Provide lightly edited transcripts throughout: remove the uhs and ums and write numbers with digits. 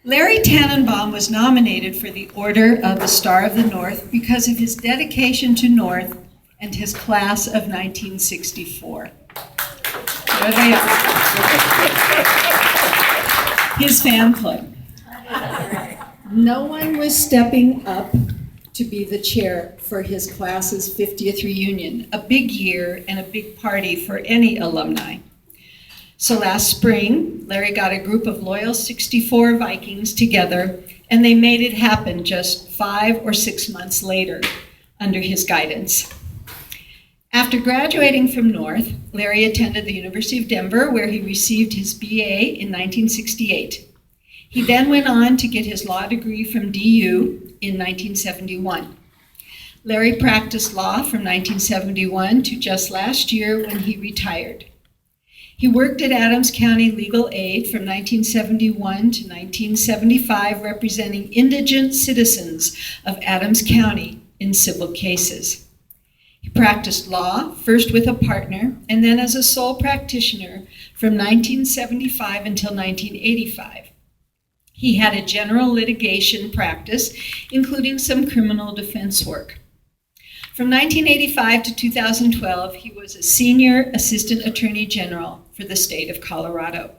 Larry Tannenbaum was nominated for the Order of the Star of the North because of his dedication to North and his class of 1964. There they are. His fan club. No one was stepping up to be the chair for his class's 50th reunion, a big year and a big party for any alumni. So last spring, Larry got a group of loyal 64 Vikings together, and they made it happen just 5 or 6 months later under his guidance. After graduating from North, Larry attended the University of Denver, where he received his BA in 1968. He then went on to get his law degree from DU in 1971. Larry practiced law from 1971 to just last year when he retired. He worked at Adams County Legal Aid from 1971 to 1975, representing indigent citizens of Adams County in civil cases. He practiced law, first with a partner, and then as a sole practitioner from 1975 until 1985. He had a general litigation practice, including some criminal defense work. From 1985 to 2012, he was a senior assistant attorney general for the state of Colorado.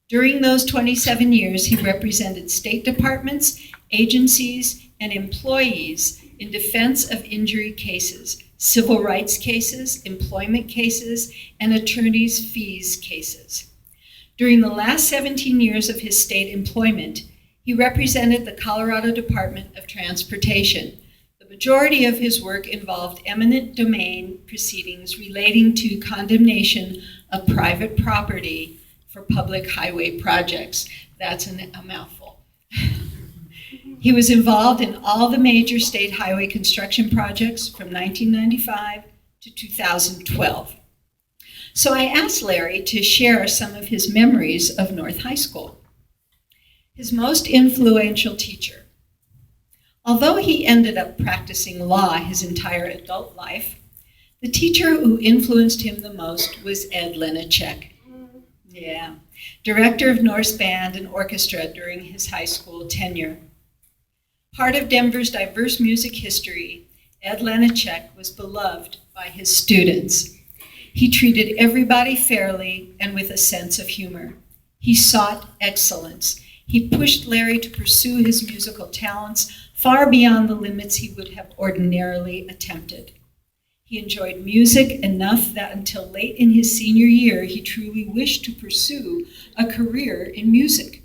During those 27 years, he represented state departments, agencies, and employees in defense of injury cases, civil rights cases, employment cases, and attorneys' fees cases. During the last 17 years of his state employment, he represented the Colorado Department of Transportation. The majority of his work involved eminent domain proceedings relating to condemnation of private property for public highway projects. That's a mouthful. He was involved in all the major state highway construction projects from 1995 to 2012. So I asked Larry to share some of his memories of North High School. His most influential teacher. Although he ended up practicing law his entire adult life, the teacher who influenced him the most was Ed Lenachek. Yeah, director of North's band and orchestra during his high school tenure. Part of Denver's diverse music history, Ed Lenachek was beloved by his students. He treated everybody fairly and with a sense of humor. He sought excellence. He pushed Larry to pursue his musical talents far beyond the limits he would have ordinarily attempted. He enjoyed music enough that until late in his senior year, he truly wished to pursue a career in music.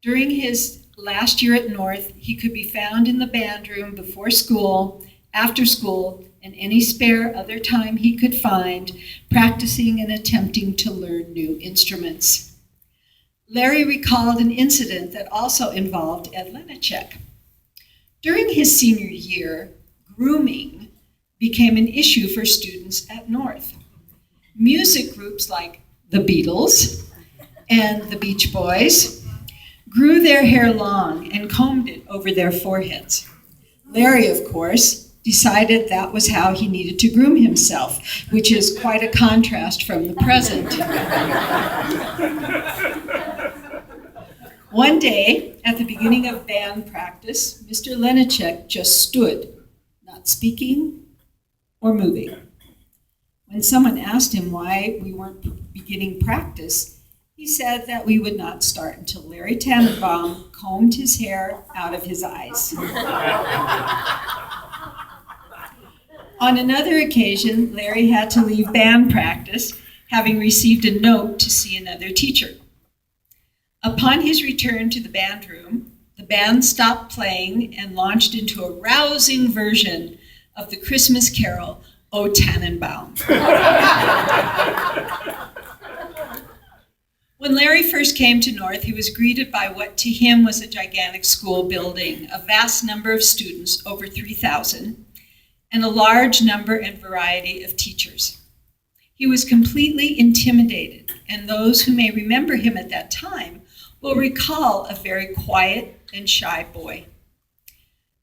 During his last year at North, he could be found in the band room before school, after school, and any spare other time he could find, practicing and attempting to learn new instruments. Larry recalled an incident that also involved Ed Lenachek. During his senior year, grooming became an issue for students at North. Music groups like the Beatles and the Beach Boys grew their hair long and combed it over their foreheads. Larry, of course, decided that was how he needed to groom himself, which is quite a contrast from the present. One day, at the beginning of band practice, Mr. Lenachek just stood, not speaking or moving. When someone asked him why we weren't beginning practice, he said that we would not start until Larry Tannenbaum combed his hair out of his eyes. On another occasion, Larry had to leave band practice, having received a note to see another teacher. Upon his return to the band room, the band stopped playing and launched into a rousing version of the Christmas carol, O Tannenbaum. When Larry first came to North, he was greeted by what to him was a gigantic school building, a vast number of students, over 3,000, and a large number and variety of teachers. He was completely intimidated, and those who may remember him at that time will recall a very quiet and shy boy.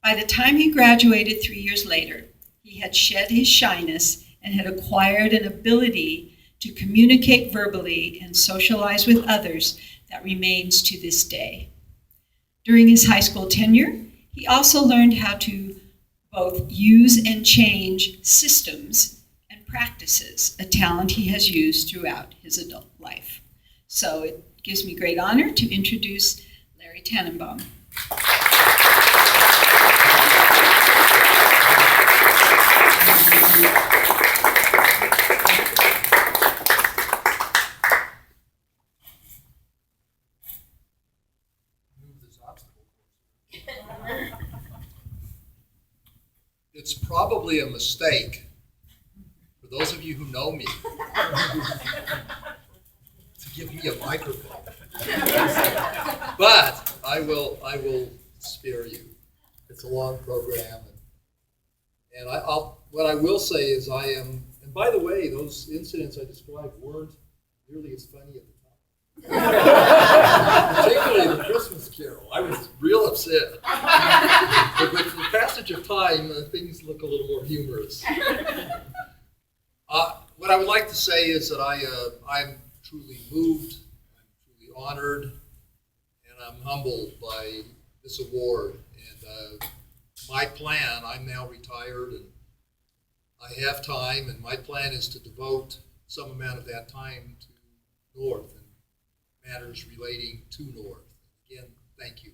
By the time he graduated 3 years later, he had shed his shyness and had acquired an ability to communicate verbally and socialize with others that remains to this day. During his high school tenure, he also learned how to both use and change systems and practices, a talent he has used throughout his adult life. So it gives me great honor to introduce Larry Tannenbaum. It's probably a mistake for those of you who know me to give me a microphone. But I will spare you. It's a long program, and what I will say is I am. And by the way, those incidents I described weren't nearly as funny at the time. Particularly the Christmas Carol. I was real upset. But with the passage of time, things look a little more humorous. What I would like to say is that I'm truly moved, I'm truly honored, and I'm humbled by this award. And my plan, I'm now retired, and I have time, and my plan is to devote some amount of that time to North and matters relating to North. Again, thank you.